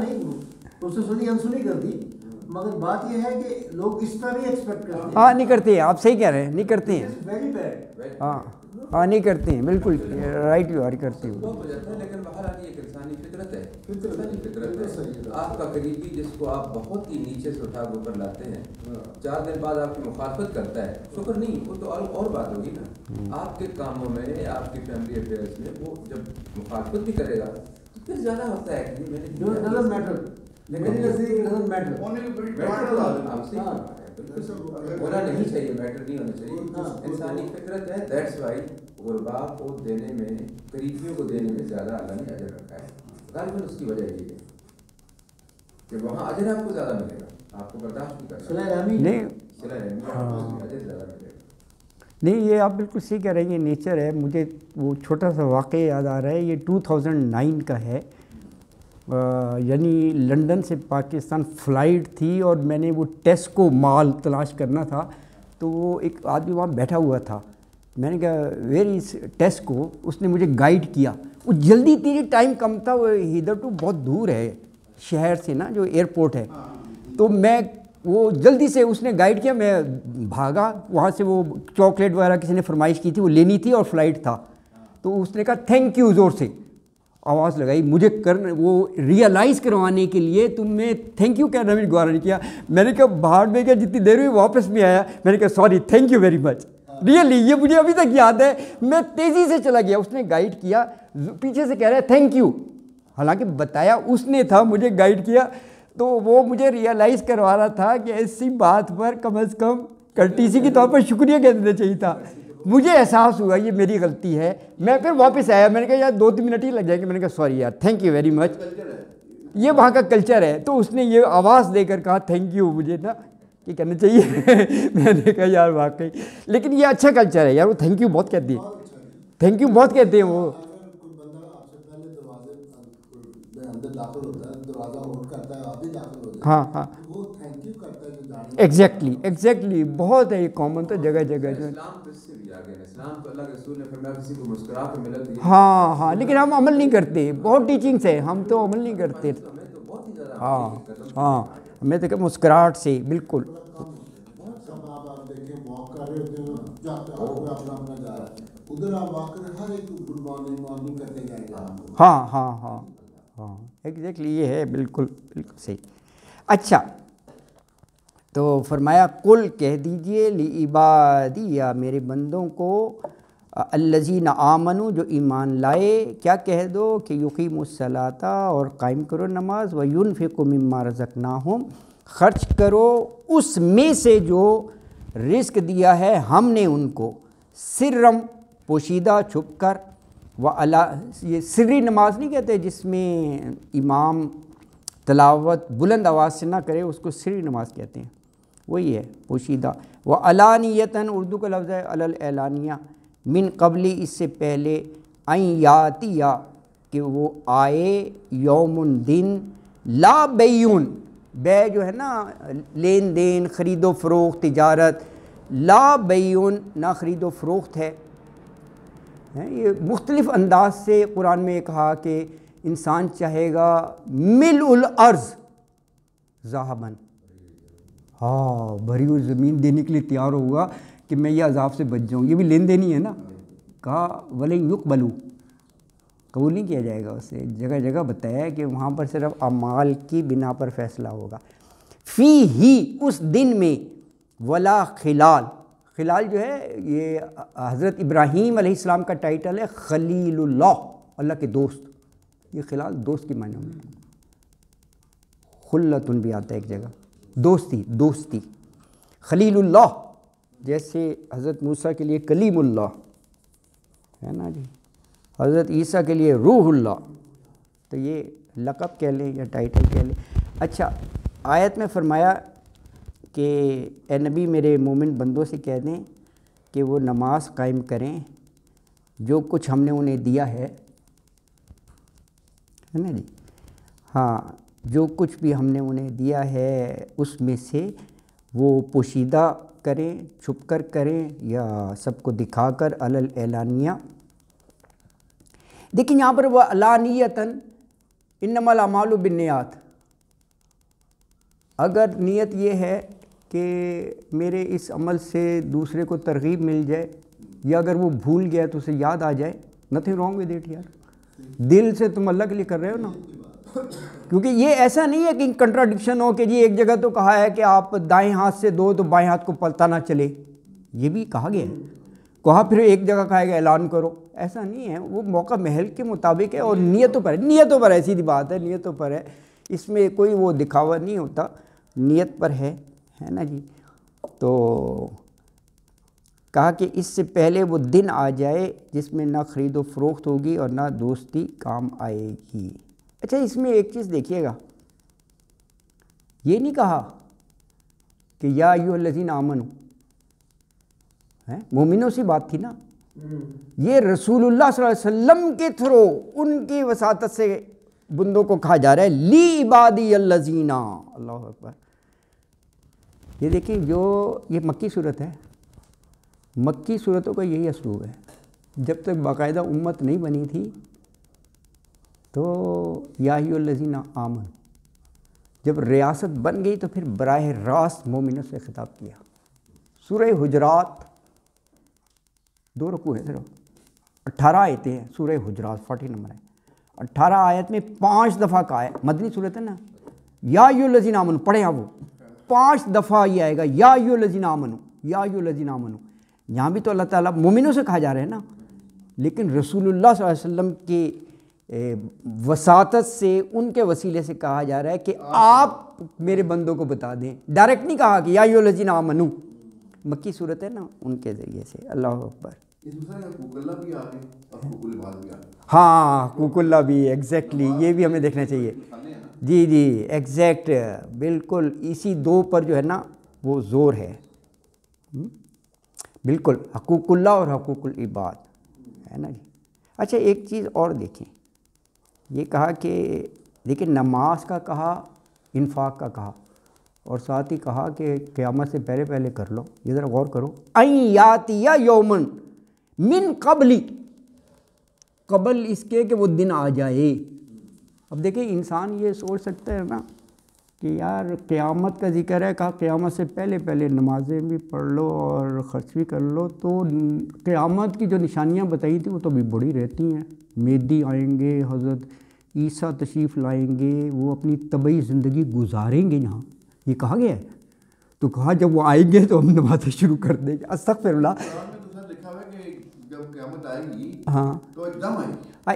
اس نے سنی انسنی کر دی، مگر بات یہ ہے کہ لوگ اس طرح نہیں ایکسپیکٹ کرتے ہیں. ہاں نہیں کرتے ہیں، آپ صحیح کہہ رہے ہیں، نہیں کرتے ہیں. Very bad. ہاں نہیں کرتے ہیں، بالکل رائٹ یو آر کرتے ہو. ہو جاتا ہے، لیکن بہرحال یہ ایک انسانی فطرت ہے، انسانی فطرت ہے. آپ کا قریبی جس کو آپ بہت ہی نیچے سے اٹھا کے اوپر لاتے ہیں، 4 دن بعد آپ کی مخالفت کرتا ہے، شکر نہیں، وہ تو اور بات ہوگی نا. آپ کے کاموں میں، آپ کی فیملی افیئرس میں وہ جب مخالفت بھی کرے گا تو پھر زیادہ ہوتا ہے کہ میں نے میری نزدیک ڈزنٹ میٹر. ہونا نہیں چاہیے، میٹر نہیں ہونا چاہیے، انسانی فطرت ہے. دیٹس وائی غربا کو دینے میں، قریبیوں کو دینے میں زیادہ اللہ نے اجر رکھا ہے. غالباً اس کی وجہ یہ ہے کہ وہاں اجر آپ کو زیادہ ملے گا، آپ کو برداشت نہیں کرنا. نہیں اجر زیادہ ملے گا. نہیں، یہ آپ بالکل صحیح کہہ رہے ہیں، یہ نیچر ہے. مجھے وہ چھوٹا سا واقعہ یاد آ رہا ہے، یہ 2009 کا ہے. یعنی لنڈن سے پاکستان فلائٹ تھی اور میں نے وہ ٹیسکو مال تلاش کرنا تھا، تو وہ ایک آدمی وہاں بیٹھا ہوا تھا. میں نے کہا ویئر از ٹیسکو، اس نے مجھے گائیڈ کیا. وہ جلدی تھی، ٹائم کم تھا، وہ ادھر تو بہت دور ہے شہر سے نا، جو ایئرپورٹ ہے. تو میں وہ جلدی سے اس نے گائیڈ کیا، میں بھاگا وہاں سے. وہ چاکلیٹ وغیرہ کسی نے فرمائش کی تھی، وہ لینی تھی اور فلائٹ تھا. تو اس نے کہا تھینک یو، زور سے آواز لگائی مجھے وہ ریئلائز کروانے کے لیے. تم نے تھینک یو کہنا بھی گوارا نہیں کیا. میں نے کہا باہر میں کیا، جتنی دیر ہوئی واپس میں آیا، میں نے کہا sorry, thank you very much. Really یہ مجھے ابھی تک یاد ہے. میں تیزی سے چلا گیا، اس نے گائیڈ کیا، پیچھے سے کہہ رہا ہے تھینک یو، حالانکہ بتایا اس نے تھا، مجھے گائیڈ کیا. تو وہ مجھے ریئلائز کروا رہا تھا کہ ایسی بات پر کم از کم کرٹیسی کے طور پر شکریہ کہہ دینا چاہیے تھا. مجھے احساس ہوا یہ میری غلطی ہے. میں پھر واپس آیا، میں نے کہا یار 2-3 منٹ ہی لگ جائیں گے. میں نے کہا سوری یار، تھینک یو ویری مچ. یہ وہاں کا کلچر ہے. تو اس نے یہ آواز دے کر کہا تھینک یو، مجھے نا یہ کہنا چاہیے. میں نے کہا یار واقعی، لیکن یہ اچھا کلچر ہے یار. وہ تھینک یو بہت کہتے ہیں، تھینک یو بہت کہتے ہیں وہ. ہاں ہاں ایگزیکٹلی بہت ہے، یہ کامن تو جگہ جگہ جو ہے. ہاں لیکن ہم عمل نہیں کرتے. بہت ٹیچنگس ہے، ہم تو عمل نہیں کرتے. ہاں ہمیں تو کہ مسکراہٹ سے بالکل. ہاں ایگزیکٹلی یہ ہے، بالکل صحیح. اچھا، تو فرمایا قل کہہ دیجئے لعبادی، یا میرے بندوں کو، الذین آمنوا جو ایمان لائے، کیا کہہ دو کہ یقیموا الصلاۃ، اور قائم کرو نماز، وینفقوا مما رزقناہم، خرچ کرو اس میں سے جو رزق دیا ہے ہم نے ان کو، سرم پوشیدہ چھپ کر، یہ سری نماز نہیں کہتے جس میں امام تلاوت بلند آواز سے نہ کرے، اس کو سری نماز کہتے ہیں، وہی ہے پوشیدہ. وعلانیتاً اردو کا لفظ ہے الاعلانیہ، من قبلی اس سے پہلے، ان یاتیا کہ وہ آئے، یوم دن، لا بیون، بے جو ہے نا لین دین، خرید و فروخت، تجارت، لا بیون نہ خرید و فروخت ہے. یہ مختلف انداز سے قرآن میں کہا کہ انسان چاہے گا ملء الارض ذہباً، ہاں بھری ہوئی زمین دینے کے لیے تیار ہوگا کہ میں یہ عذاب سے بچ جاؤں. یہ بھی لین دین ہی ہے نا. کہا ولن یقبلوا، قبول نہیں کیا جائے گا اسے. جگہ جگہ بتایا ہے کہ وہاں پر صرف اعمال کی بنا پر فیصلہ ہوگا. فی ہی اس دن میں، ولا خلال، خلال جو ہے یہ حضرت ابراہیم علیہ السلام کا ٹائٹل ہے، خلیل اللہ، اللہ کے دوست. یہ خلال دوست کی معنی میں، خلتن بھی آتا ہے ایک جگہ، دوستی. خلیل اللہ جیسے حضرت موسیٰ کے لیے کلیم اللہ ہے نا جی، حضرت عیسیٰ کے لیے روح اللہ. تو یہ لقب کہہ لیں یا ٹائٹل کہہ لیں. اچھا، آیت میں فرمایا کہ اے نبی میرے مومن بندوں سے کہہ دیں کہ وہ نماز قائم کریں، جو کچھ ہم نے انہیں دیا ہے نا جی. ہاں، جو کچھ بھی ہم نے انہیں دیا ہے اس میں سے وہ پوشیدہ کریں، چھپ کر کریں، یا سب کو دکھا کر، اعلانیہ. دیکھیں یہاں پر وہ علانیتاً، انما الاعمال بالنیات، اگر نیت یہ ہے کہ میرے اس عمل سے دوسرے کو ترغیب مل جائے، یا اگر وہ بھول گیا تو اسے یاد آ جائے، نتھنگ رانگ ود اٹ یار، دل سے تم اللہ کے لیے کر رہے ہو نا. کیونکہ یہ ایسا نہیں ہے کہ کنٹراڈکشن ہو کہ جی ایک جگہ تو کہا ہے کہ آپ دائیں ہاتھ سے دو تو بائیں ہاتھ کو پلتا نہ چلے، یہ بھی کہا گیا ہے. کہا پھر ایک جگہ کہا کہ اعلان کرو، ایسا نہیں ہے، وہ موقع محل کے مطابق ہے اور نیتوں پر ہے، نیتوں پر ہے، سیدھی بات ہے، نیتوں پر ہے. اس میں کوئی وہ دکھاوا نہیں ہوتا، نیت پر ہے نا جی. تو کہا کہ اس سے پہلے وہ دن آ جائے جس میں نہ خرید و فروخت ہوگی اور نہ دوستی کام آئے گی. اچھا اس میں ایک چیز دیکھیے گا، یہ نہیں کہا کہ یا ایھا الذین آمنو، مومنوں سے بات تھی نا، یہ رسول اللہ صلی اللہ علیہ وسلم کے تھرو ان کی وساطت سے بندوں کو کہا جا رہا ہے لی عبادی الذین، اللہ اکبر. یہ دیکھیں جو یہ مکی صورت ہے، مکی صورتوں کا یہی اسلوب ہے. جب تک باقاعدہ امت نہیں بنی تھی تو یا ایھا الذین آمنوا، جب ریاست بن گئی تو پھر براہ راست مومنوں سے خطاب کیا. سورہ حجرات 2 رکوع ہیں صرف، 18 آیتیں ہیں سورہ حجرات، 40 نمبر ہے. 18 آیت میں 5 دفعہ کہا ہے، مدنی صورت ہے نا، یا ایھا الذین آمنوا، پڑھیں آپ وہ 5 دفعہ یہ آئے گا یا ایھا الذین آمنوا، یا ایھا الذین آمنوا. یہاں بھی تو اللہ تعالیٰ مومنوں سے کہا جا رہا ہے نا، لیکن رسول اللہ صلی اللہ علیہ وسلم کی وساطت سے ان کے وسیلے سے کہا جا رہا ہے کہ آپ میرے بندوں کو بتا دیں. ڈائریکٹ نہیں کہا کہ یا ایھا الذین آمنوا، مکی صورت ہے نا، ان کے ذریعے سے. اللہ اکبر. ہاں حقوق اللہ بھی، ایگزیکٹلی، یہ بھی ہمیں دیکھنا چاہیے. جی جی ایگزیکٹ، بالکل اسی 2 پر جو ہے نا وہ زور ہے. بالکل حقوق اللہ اور حقوق العباد ہے نا جی. اچھا ایک چیز اور دیکھیں، یہ کہا کہ دیکھیں نماز کا کہا، انفاق کا کہا، اور ساتھ ہی کہا کہ قیامت سے پہلے پہلے کر لو. یہ ذرا غور کرو، این یاتی یومن من قبلی، قبل اس کے کہ وہ دن آ جائے. اب دیکھیں انسان یہ سوچ سکتا ہے نا کہ یار قیامت کا ذکر ہے، کہا قیامت سے پہلے پہلے نمازیں بھی پڑھ لو اور خرچ بھی کر لو. تو قیامت کی جو نشانیاں بتائی تھیں وہ تو ابھی بڑی رہتی ہیں. مہدی آئیں گے، حضرت عیسیٰ تشریف لائیں گے، وہ اپنی طبعی زندگی گزاریں گے یہاں، یہ کہا گیا ہے. تو کہا جب وہ آئیں گے تو ہم نمازیں شروع کر دیں گے. استغفر اللہ. ہاں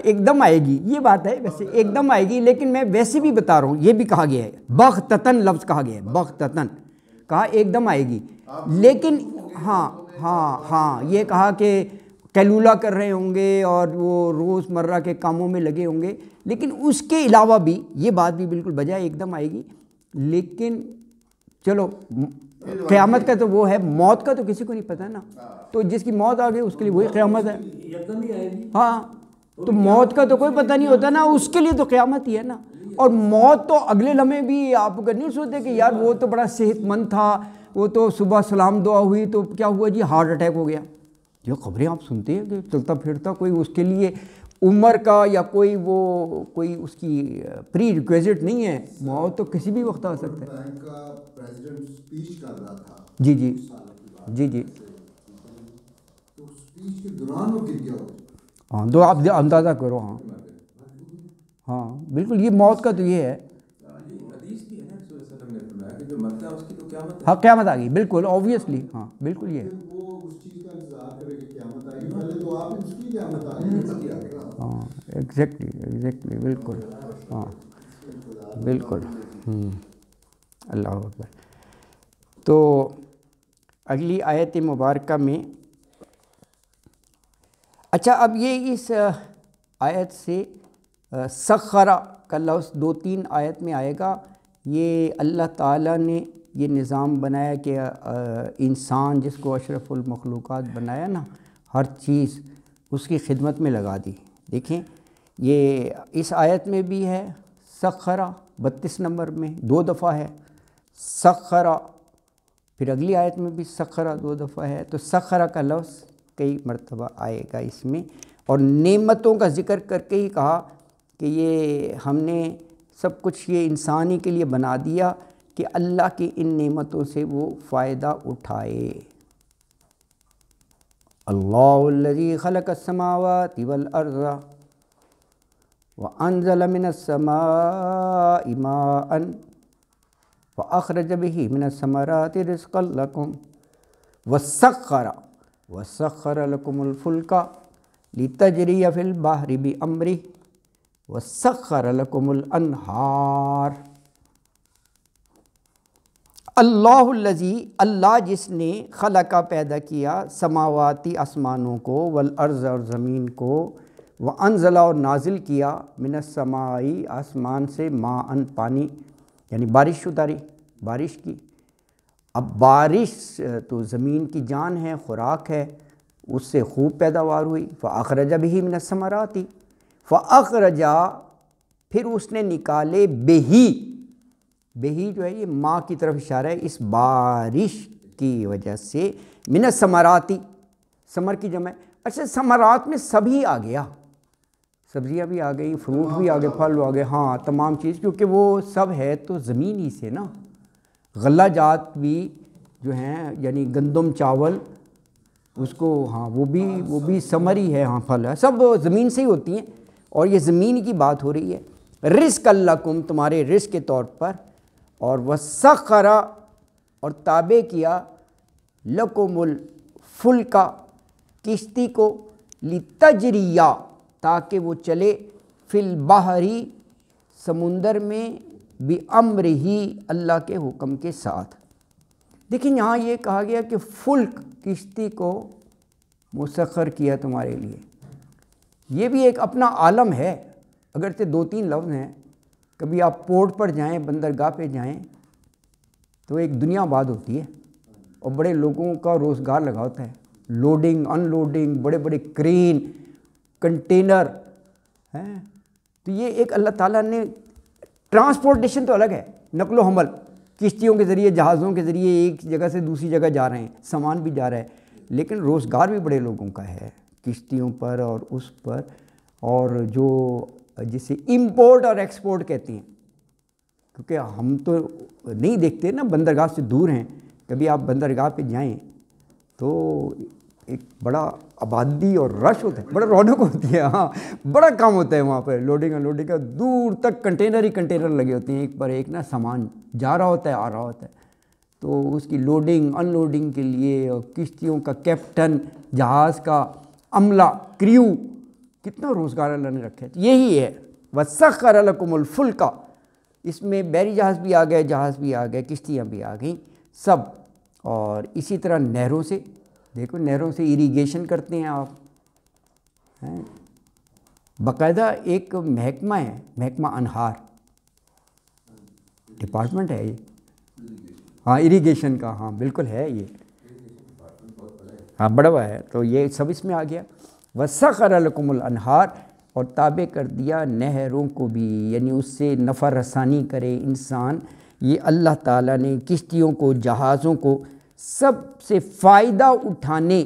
ایک دم آئے گی، یہ بات ہے، ویسے ایک دم آئے گی، لیکن میں ویسے بھی بتا رہا ہوں، یہ بھی کہا گیا ہے بغتتاً، لفظ کہا گیا ہے بغتتاً، کہا ایک دم آئے گی. لیکن ہاں یہ کہا کہ قیلولہ کر رہے ہوں گے اور وہ روز مرہ کے کاموں میں لگے ہوں گے. لیکن اس کے علاوہ بھی یہ بات بھی بالکل بجائے ایک دم آئے گی. لیکن چلو قیامت کا تو وہ ہے، موت کا تو کسی کو نہیں پتہ نا. تو جس کی موت آ گئی اس کے لیے وہی قیامت ہے. ہاں تو موت کا تو کوئی پتہ نہیں ہوتا نا، اس کے لیے تو قیامت ہی ہے نا. اور موت تو اگلے لمحے بھی آپ اگر نہیں سوچتے کہ یار وہ تو بڑا صحت مند تھا، وہ تو صبح سلام دعا ہوئی تو کیا ہوا جی ہارٹ اٹیک ہو گیا. جو خبریں آپ سنتے ہیں کہ چلتا پھرتا کوئی اس کے لیے عمر کا یا کوئی اس کی پری ریکویزٹ نہیں ہے، موت تو کسی بھی وقت آ سکتا ہے. جی جی جی جی ہاں دو آپ اندازہ کرو. ہاں بالکل یہ موت کا تو یہ ہے. ہاں قیامت آ گئی، بالکل اوبویسلی، ہاں بالکل یہ ہے. ہاں ایگزیکٹلی بالکل، ہاں بالکل. اللہ اکبر. تو اگلی آیت مبارکہ میں، اچھا اب یہ اس آیت سے سخرہ کا لفظ 2-3 آیت میں آئے گا. یہ اللہ تعالیٰ نے یہ نظام بنایا کہ انسان جس کو اشرف المخلوقات بنایا نا، ہر چیز اس کی خدمت میں لگا دی. دیکھیں یہ اس آیت میں بھی ہے سخرہ، 32 نمبر میں 2 دفعہ ہے سخرہ، پھر اگلی آیت میں بھی سخرہ 2 دفعہ ہے. تو سخرہ کا لفظ کئی مرتبہ آئے گا اس میں، اور نعمتوں کا ذکر کر کے ہی کہا کہ یہ ہم نے سب کچھ یہ انسانی کے لیے بنا دیا، کہ اللہ کی ان نعمتوں سے وہ فائدہ اٹھائے۔ اللہ الذی خلق السماوات والارض وانزل من السماء ماء فاخرج به من الثمرات رزقا لكم وسخر لكم الفلك لتجری فی البحر بامرہ وسخر لكم الانہار۔ اللہ الذی، اللہ جس نے خلقہ پیدا کیا سماواتی آسمانوں کو والارض اور زمین کو، وانزل اور نازل کیا من السمائی آسمان سے ماء پانی، یعنی بارش اتاری، بارش کی۔ اب بارش تو زمین کی جان ہے، خوراک ہے، اس سے خوب پیداوار ہوئی۔ فاخرج بہ من الثمرات، فاخرجا پھر اس نے نکالے بہی، بہی جو ہے یہ ماں کی طرف اشارہ ہے، اس بارش کی وجہ سے، من الثمرات، ثمر کی جمع ہے۔ اچھا ثمرات میں سبھی آ گیا، سبزیاں بھی آ گئی، فروٹ بھی آ گئے، پھل آ گئے، ہاں تمام چیز، کیونکہ وہ سب ہے تو زمین ہی سے نا۔ غلہ جات بھی جو ہیں یعنی گندم، چاول، اس کو ہاں وہ بھی ثمر ہی ہے، ہاں پھل ہے، سب زمین سے ہی ہوتی ہیں، اور یہ زمین کی بات ہو رہی ہے۔ رزق لکم، تمہارے رزق کے طور پر، اور وسخر اور تابع کیا لکم الفلک کشتی کو، لتجریہ تاکہ وہ چلے، فی البحر سمندر میں، بامرہ اللہ کے حکم کے ساتھ۔ دیکھیں یہاں یہ کہا گیا کہ فلک کشتی کو مسخر کیا تمہارے لیے، یہ بھی ایک اپنا عالم ہے، اگرچہ دو تین لفظ ہیں۔ کبھی آپ پورٹ پر جائیں، بندرگاہ پہ جائیں تو ایک دنیا آباد ہوتی ہے، اور بڑے لوگوں کا روزگار لگا ہوتا ہے، لوڈنگ ان لوڈنگ، بڑے بڑے کرین، کنٹینر ہیں، تو یہ ایک اللہ تعالیٰ نے ٹرانسپورٹیشن تو الگ ہے، نقل و حمل، کشتیوں کے ذریعے، جہازوں کے ذریعے ایک جگہ سے دوسری جگہ جا رہے ہیں، سامان بھی جا رہا ہے، لیکن روزگار بھی بڑے لوگوں کا ہے کشتیوں پر اور اس پر، اور جو جسے امپورٹ اور ایکسپورٹ کہتے ہیں، کیونکہ ہم تو نہیں دیکھتے نا، بندرگاہ سے دور ہیں، کبھی آپ بندرگاہ پہ جائیں تو ایک بڑا آبادی اور رش ہوتا ہے، بڑا رونق ہوتی ہے، ہاں بڑا کام ہوتا ہے وہاں پہ، لوڈنگ انلوڈنگ کا، دور تک کنٹینر ہی کنٹینر لگے ہوتے ہیں، ایک پر ایک نا سامان جا رہا ہوتا ہے، آ رہا ہوتا ہے، تو اس کی لوڈنگ ان لوڈنگ کے لیے، اور کشتیوں کا کیپٹن، جہاز کا عملہ، کریو، کتنا روزگار اللہ نے رکھا ہے، یہی ہے وَسَخَّرَ لَكُمُ الْفُلْكَ، اس میں بحری جہاز بھی آ گئے، جہاز بھی آ گئے، کشتیاں بھی آ گئیں سب۔ اور اسی طرح نہروں سے، دیکھو نہروں سے اریگیشن کرتے ہیں آپ، باقاعدہ ایک محکمہ ہے، محکمہ انہار، ڈپارٹمنٹ ہے یہ، ہاں اریگیشن کا، ہاں بالکل ہے یہ، ہاں بڑا ہوا ہے، تو یہ سب اس میں آ گیا۔ وَسَخَّرَ لَكُمُ الْأَنْهَارَ، اور تابع کر دیا نہروں کو بھی، یعنی اس سے نفع رسانی کرے انسان، یہ اللہ تعالیٰ نے کشتیوں کو، جہازوں کو، سب سے فائدہ اٹھانے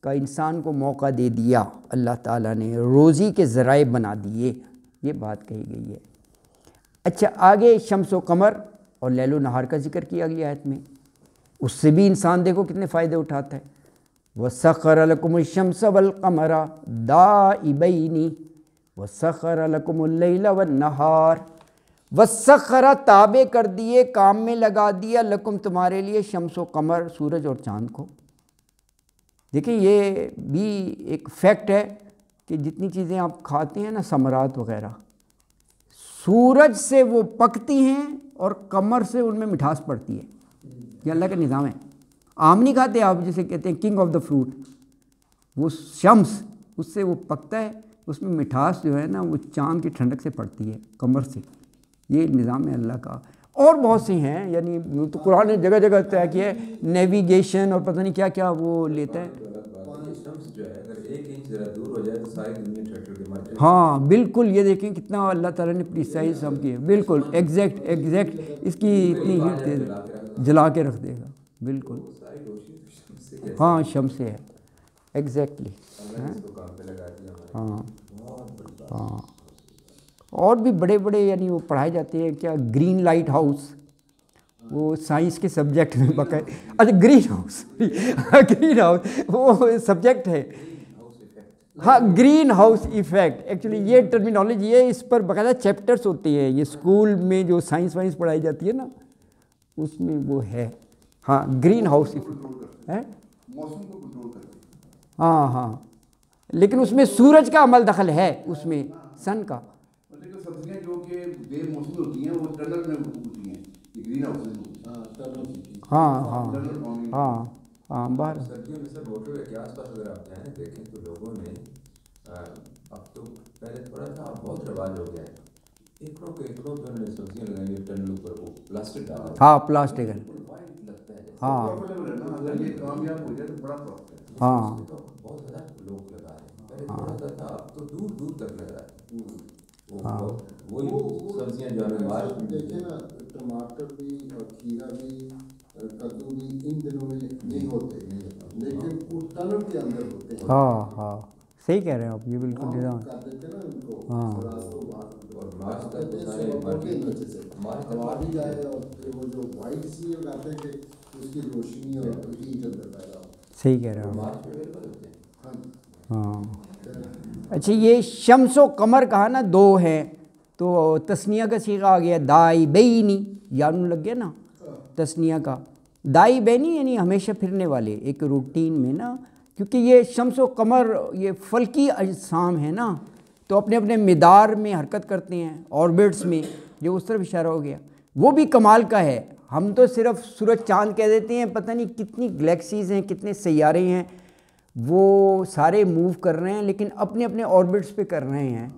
کا انسان کو موقع دے دیا، اللہ تعالیٰ نے روزی کے ذرائع بنا دیے، یہ بات کہی گئی ہے۔ اچھا آگے شمس و قمر اور لیل و نہار کا ذکر کیا گیا آیت میں، اس سے بھی انسان دیکھو کتنے فائدے اٹھاتا ہے۔ وَسَخَّرَ لَكُمُ الشَّمْسَ وَالْقَمَرَ دَائِبَيْنِ وَسَخَّرَ لَكُمُ اللَّيْلَ وَالنَّهَارَ، وَسَخَّرَ تابع کر دیے، کام میں لگا دیا، لکم تمہارے لیے، شمس و قمر، سورج اور چاند کو۔ دیکھیں یہ بھی ایک فیکٹ ہے کہ جتنی چیزیں آپ کھاتے ہیں نا، ثمرات وغیرہ، سورج سے وہ پکتی ہیں اور قمر سے ان میں مٹھاس پڑتی ہے، یہ اللہ کا نظام ہے۔ آم نہیں کھاتے آپ، جسے کہتے ہیں کنگ آف دا فروٹ، وہ شمس، اس سے وہ پکتا ہے، اس میں مٹھاس جو ہے نا وہ چاند کی ٹھنڈک سے پڑتی ہے، قمر سے، یہ نظام ہے اللہ کا۔ اور بہت سے ہیں، یعنی تو قرآن نے جگہ جگہ طے کیا ہے، نیویگیشن اور پتہ نہیں کیا کیا وہ لیتا ہے، ہاں بالکل، یہ دیکھیں کتنا اللہ تعالیٰ نے پریسائز سب کی ہے، بالکل ایگزیکٹ، اس کی اتنی ہیٹ دے دے، جلا کے رکھ دے گا، بالکل، ہاں شمس سے ہے، ایگزیکٹلی، ہاں ہاں۔ اور بھی بڑے بڑے یعنی وہ پڑھائے جاتے ہیں، کیا گرین لائٹ ہاؤس، وہ سائنس کے سبجیکٹ میں باقاعدہ. اچھا گرین ہاؤس گرین ہاؤس وہ سبجیکٹ ہے. ہاں گرین ہاؤس ایفیکٹ ایکچولی یہ ٹرمینالوجی ہے, اس پر باقاعدہ چیپٹرس ہوتے ہیں. یہ اسکول میں جو سائنس وائنس پڑھائی جاتی ہے نا اس میں وہ ہے. ہاں گرین ہاؤس ایفیکٹ ہے, موسم کو کنٹرول کرتے ہیں. ہاں ہاں, لیکن اس میں سورج کا عمل دخل ہے, اس میں سن کا. لیکن سبزیاں جو کہ بے موسمی ہوتی ہیں وہ ٹنل میں ہوتی ہیں, یہ گرین ہاؤس. ہاں ہاں ہاں ہاں باہر سردیوں میں سر موٹر کے آس پاس اگر آپ جائیں دیکھیں تو لوگوں نے اب تو پہلے تھوڑا تھا, اب بہت رواج ہو گیا ہے, ایکڑوں کے ایکڑوں پہ انہوں نے سبزیاں لگائی ہیں ٹنلوں پر, وہ پلاسٹک ڈالا. ہاں پلاسٹک ہے, لگتا ہے ہاں اگر یہ کامیاب ہو جائے تو بڑا پروفٹ ہے. ہاں بہت زیادہ لوگ لگا رہے ہیں. پہلے تھوڑا سا تھا, اب تو دور دور تک لگ رہا ہے. وہی سبزیاں جو ہمیں مارکیٹ میں دیکھیں نا, ٹماٹر بھی اور کھیرا بھی کدو بھی ان دنوں میں نہیں ہوتے, لیکن وہ ٹنل کے اندر ہوتے ہیں. ہاں ہاں صحیح کہہ رہے ہیں آپ, یہ بالکل نظام. کر دیتے نا ان کو, ہاں. اور مارچ تک تو سارے ہوا بھی جائے, اور پھر وہ جو وائٹ سی لگاتے ہیں کہ اس کی روشنی اور ہیٹ اندر پیدا ہو. صحیح کہہ رہے ہیں آپ. مارچ میں اویلیبل ہوتے ہیں. ہاں اچھا, یہ شمس و قمر کہا نا دو ہیں, تو تسنیہ کا صیغہ آ گیا دائی بینی, یانو لگ گیا نا تسنیہ کا. دائی بینی یعنی ہمیشہ پھرنے والے, ایک روٹین میں نا, کیونکہ یہ شمس و قمر یہ فلکی اجسام ہیں نا, تو اپنے اپنے مدار میں حرکت کرتے ہیں, آربٹس میں, جو اس طرف اشارہ ہو گیا. وہ بھی کمال کا ہے. ہم تو صرف سورج چاند کہہ دیتے ہیں, پتہ نہیں کتنی گلیکسیز ہیں, کتنے سیارے ہیں, وہ سارے موو کر رہے ہیں, لیکن اپنے اپنے آربٹس پہ کر رہے ہیں.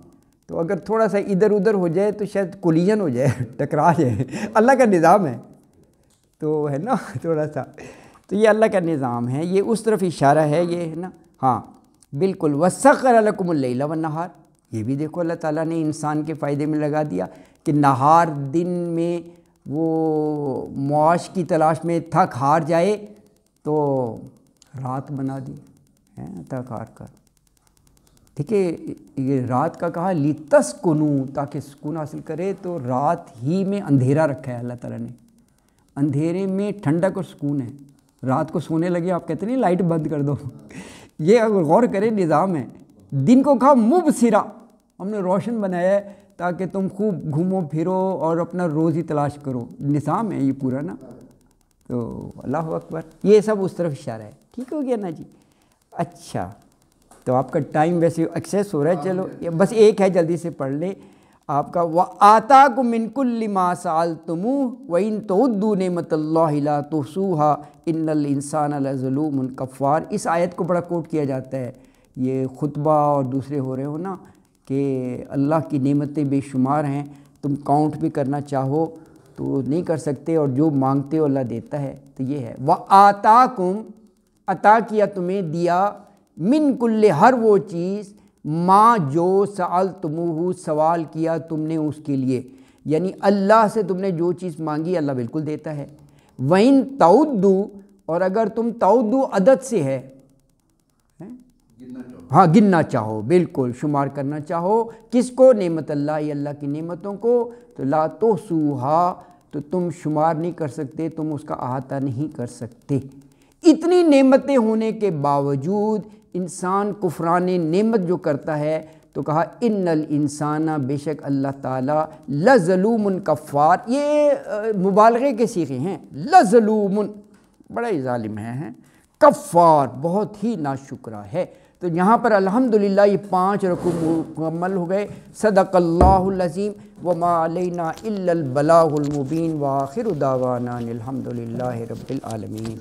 تو اگر تھوڑا سا ادھر ادھر ہو جائے تو شاید کولیجن ہو جائے, ٹکرا جائے. اللہ کا نظام ہے تو ہے نا تھوڑا سا, تو یہ اللہ کا نظام ہے, یہ اس طرف اشارہ ہے, یہ ہے نا. ہاں بالکل. وَسَخَّرَ لَكُمُ اللَّيْلَ وَالنَّهَارَ, یہ بھی دیکھو اللہ تعالیٰ نے انسان کے فائدے میں لگا دیا کہ نہار دن میں وہ معاش کی تلاش میں تھک ہار جائے تو رات بنا دی, تھک ہار کر. ٹھیک ہے, یہ رات کا کہا لِتَسْكُنُوا, تاکہ سکون حاصل کرے, تو رات ہی میں اندھیرا رکھا ہے اللہ تعالیٰ نے. اندھیرے میں ٹھنڈک اور سکون ہے. رات کو سونے لگے آپ کہتے نہیں لائٹ بند کر دو, یہ اگر غور کریں نظام ہے. دن کو کہا مبصرا, ہم نے روشن بنایا ہے تاکہ تم خوب گھومو پھرو اور اپنا روزی تلاش کرو. نظام ہے یہ پورا نا. تو اللہ اکبر, یہ سب اس طرف اشارہ ہے. ٹھیک ہو گیا نا جی. اچھا, تو آپ کا ٹائم ویسے ایکسیس ہو رہا ہے, چلو بس ایک ہے جلدی سے پڑھ لیں آپ کا. وَآتَاكُم مِّن كُلِّ مَا سَأَلْتُمُوهُ وَإِن تَعُدُّوا نِعْمَتَ اللَّهِ لَا تُحْصُوهَا إِنَّ الْإِنسَانَ لَظَلُومٌ كَفَّارٌ. اس آیت کو بڑا کوٹ کیا جاتا ہے, یہ خطبہ اور دوسرے ہو رہے ہو نا, کہ اللہ کی نعمتیں بے شمار ہیں, تم کاؤنٹ بھی کرنا چاہو تو نہیں کر سکتے, اور جو مانگتے ہو اللہ دیتا ہے. تو یہ ہے وَآتَاكُم, عطا کیا تمہیں, دیا, من کل, ہر وہ چیز, ما جو سألتموہ, سوال کیا تم نے اس کے لیے, یعنی اللہ سے تم نے جو چیز مانگی اللہ بالکل دیتا ہے. وَإِن تَعُدُّوا, اور اگر تم تعدو عدد سے ہے, ہاں گننا چاہو, بالکل شمار کرنا چاہو, کس کو, نعمت اللہ, اللہ کی نعمتوں کو, تو لا تحصوہا, تو تم شمار نہیں کر سکتے, تم اس کا احاطہ نہیں کر سکتے. اتنی نعمتیں ہونے کے باوجود انسان کفران نعمت جو کرتا ہے, تو کہا ان الانسان, بے شک اللہ تعالیٰ, لظلوم کفار, یہ مبالغے کے صیغے ہیں. لظلوم, بڑا ہی ظالم ہے, کفار, بہت ہی ناشکرا ہے. تو یہاں پر الحمدللہ یہ 5 رکوع مکمل ہو گئے. صدق اللہ العظیم. وما علینا الا البلاغ المبین. وآخر دعوانا الحمدللہ رب العالمین.